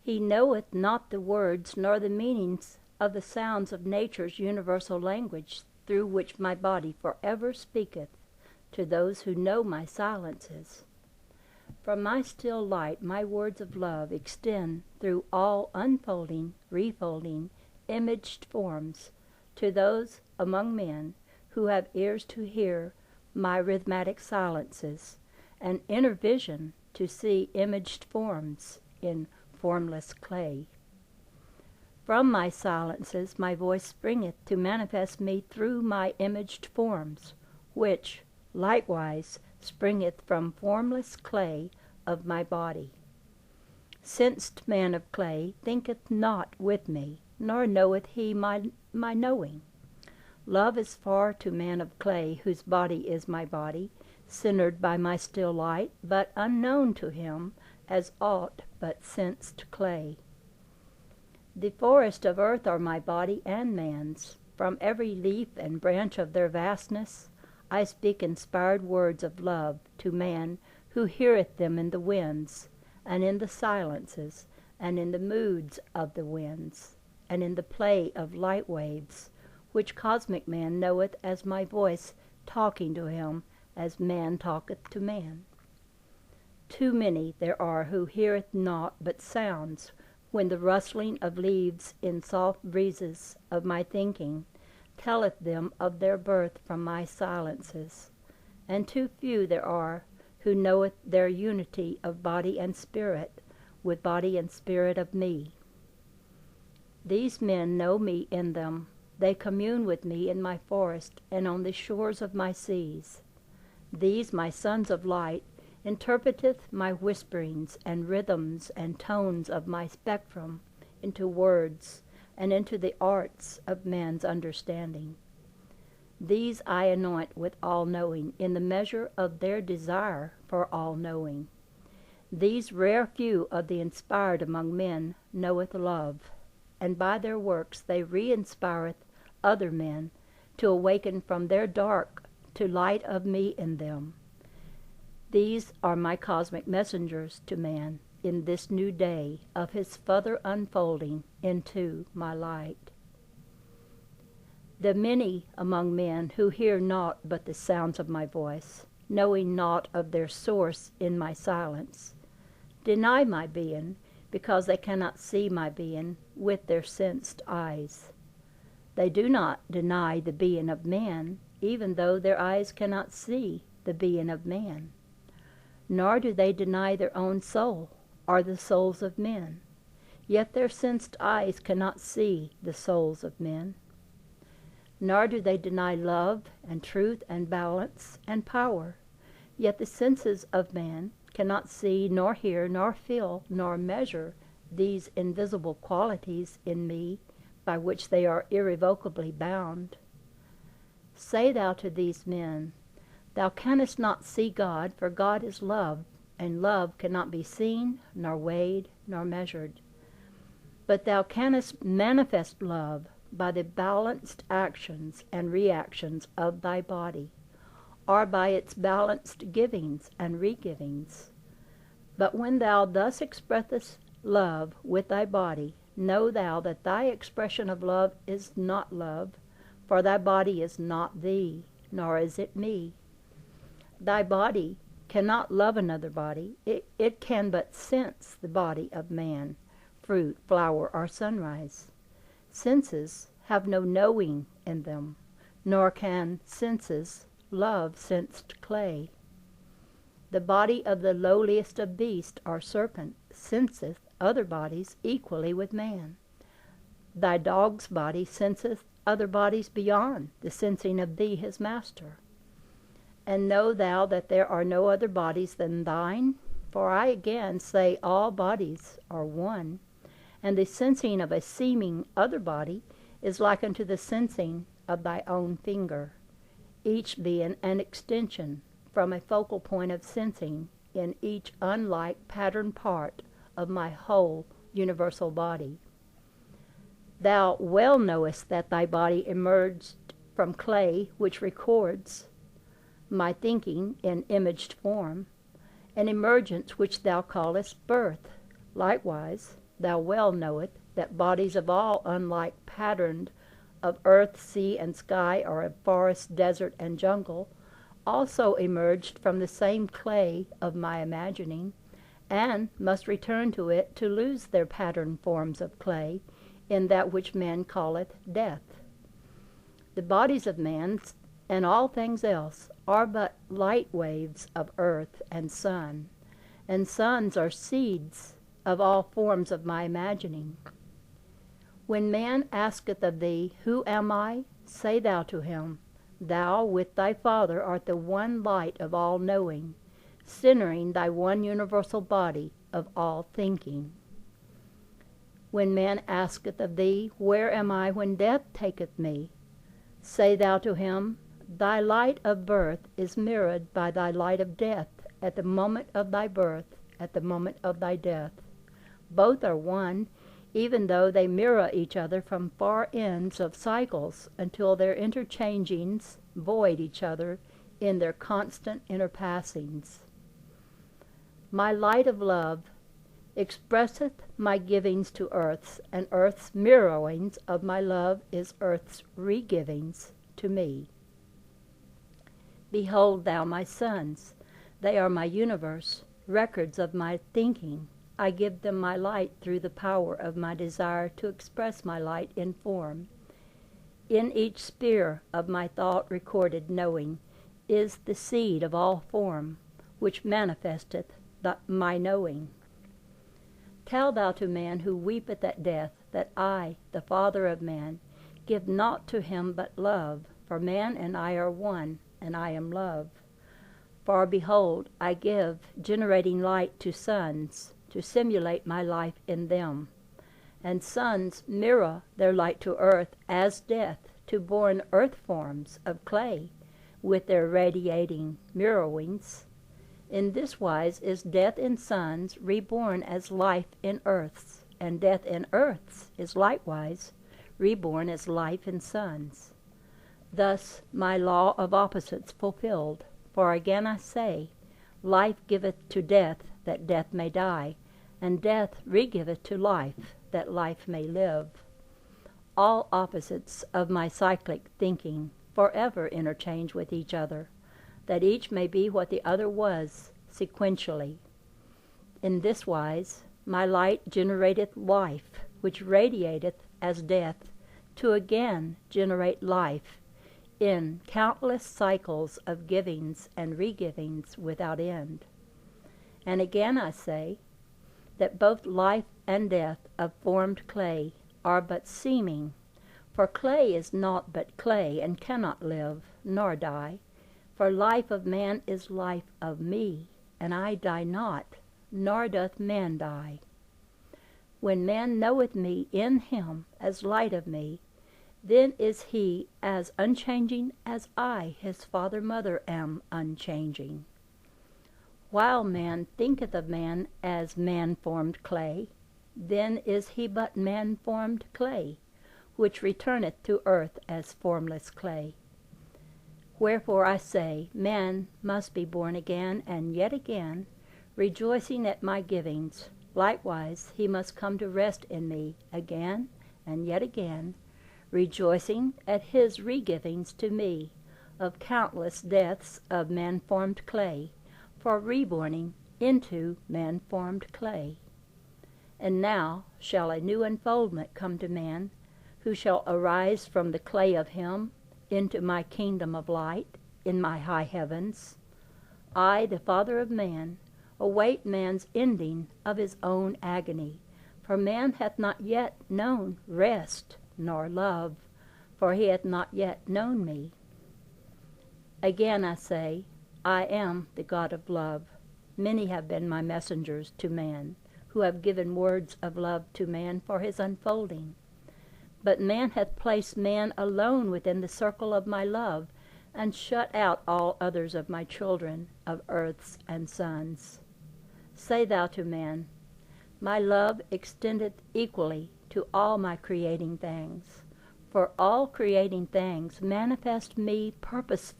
He knoweth not the words nor the meanings of the sounds of nature's universal language, through which my body forever speaketh to those who know my silences. From my still light my words of love extend through all unfolding, refolding, imaged forms to those among men who have ears to hear my rhythmatic silences, and inner vision to see imaged forms in formless clay. From my silences my voice springeth to manifest me through my imaged forms, which, likewise, springeth from formless clay of my body. Sensed man of clay thinketh not with me, nor knoweth he my knowing. Love is far to man of clay, whose body is my body, centered by my still light, but unknown to him as aught but sensed clay. The forest of earth are my body and man's. From every leaf and branch of their vastness I speak inspired words of love to man who heareth them in the winds, and in the silences, and in the moods of the winds, and in the play of light waves, which cosmic man knoweth as my voice talking to him as man talketh to man. Too many there are who heareth naught but sounds, when the rustling of leaves in soft breezes of my thinking telleth them of their birth from my silences. And too few there are who knoweth their unity of body and spirit with body and spirit of me. These men know me in them. They commune with me in my forest and on the shores of my seas. These, my sons of light, interpreteth my whisperings and rhythms and tones of my spectrum into words and into the arts of man's understanding. These I anoint with all-knowing in the measure of their desire for all-knowing. These rare few of the inspired among men knoweth love, and by their works they re-inspireth other men to awaken from their dark to light of me in them. These are my cosmic messengers to man in this new day of his further unfolding into my light. The many among men who hear naught but the sounds of my voice, knowing naught of their source in my silence, deny my being because they cannot see my being with their sensed eyes. They do not deny the being of man, even though their eyes cannot see the being of man. Nor do they deny their own soul, or the souls of men, yet their sensed eyes cannot see the souls of men. Nor do they deny love and truth and balance and power, yet the senses of man cannot see nor hear nor feel nor measure these invisible qualities in me by which they are irrevocably bound. Say thou to these men, thou canst not see God, for God is love, and love cannot be seen, nor weighed, nor measured. But thou canst manifest love by the balanced actions and reactions of thy body, or by its balanced givings and regivings. But when thou thus expressest love with thy body, know thou that thy expression of love is not love, for thy body is not thee, nor is it me. Thy body cannot love another body. It can but sense the body of man, fruit, flower, or sunrise. Senses have no knowing in them, nor can senses love sensed clay. The body of the lowliest of beasts or serpent senseth other bodies equally with man. Thy dog's body senseth other bodies beyond the sensing of thee his master. And know thou that there are no other bodies than thine? For I again say all bodies are one, and the sensing of a seeming other body is like unto the sensing of thy own finger, each being an extension from a focal point of sensing in each unlike pattern part of my whole universal body. Thou well knowest that thy body emerged from clay, which records my thinking in imaged form, an emergence which thou callest birth. Likewise, thou well knoweth that bodies of all unlike patterned of earth, sea, and sky, or of forest, desert, and jungle, also emerged from the same clay of my imagining, and must return to it to lose their patterned forms of clay in that which man calleth death. The bodies of man and all things else are but light waves of earth and sun, and suns are seeds of all forms of my imagining. When man asketh of thee, Who am I? Say thou to him, Thou with thy Father art the one light of all knowing, centering thy one universal body of all thinking. When man asketh of thee, Where am I when death taketh me? Say thou to him, Thy light of birth is mirrored by thy light of death at the moment of thy birth, at the moment of thy death. Both are one, even though they mirror each other from far ends of cycles until their interchangings void each other in their constant interpassings. My light of love expresseth my givings to earth's, and earth's mirrorings of my love is earth's re-givings to me. Behold thou my sons, they are my universe, records of my thinking. I give them my light through the power of my desire to express my light in form. In each sphere of my thought recorded knowing is the seed of all form, which manifesteth my knowing. Tell thou to man who weepeth at death, that I, the Father of man, give naught to him but love, for man and I are one, and I am love. For behold, I give generating light to suns, to simulate my life in them. And suns mirror their light to earth as death to born earth forms of clay, with their radiating mirrorings. In this wise is death in suns reborn as life in earths, and death in earths is likewise reborn as life in suns. Thus my law of opposites fulfilled, for again I say, life giveth to death that death may die, and death re-giveth to life that life may live. All opposites of my cyclic thinking forever interchange with each other, that each may be what the other was sequentially. In this wise my light generateth life, which radiateth as death, to again generate life in countless cycles of givings and re-givings without end. And again I say that both life and death of formed clay are but seeming, for clay is naught but clay, and cannot live, nor die. For life of man is life of me, and I die not, nor doth man die. When man knoweth me in him as light of me, then is he as unchanging as I, his father mother, am unchanging. While man thinketh of man as man-formed clay, then is he but man-formed clay, which returneth to earth as formless clay. Wherefore I say, man must be born again and yet again, rejoicing at my givings. Likewise he must come to rest in me again and yet again, rejoicing at his re-givings to me of countless deaths of man-formed clay, for reborning into man-formed clay. And now shall a new unfoldment come to man, who shall arise from the clay of him into my kingdom of light, in my high heavens. I, the Father of man, await man's ending of his own agony, for man hath not yet known rest nor love, for he hath not yet known me. Again I say, I am the God of love. Many have been my messengers to man, who have given words of love to man for his unfolding. But man hath placed man alone within the circle of my love, and shut out all others of my children, of earths and suns. Say thou to man, my love extendeth equally to all my creating things, for all creating things manifest me purposefully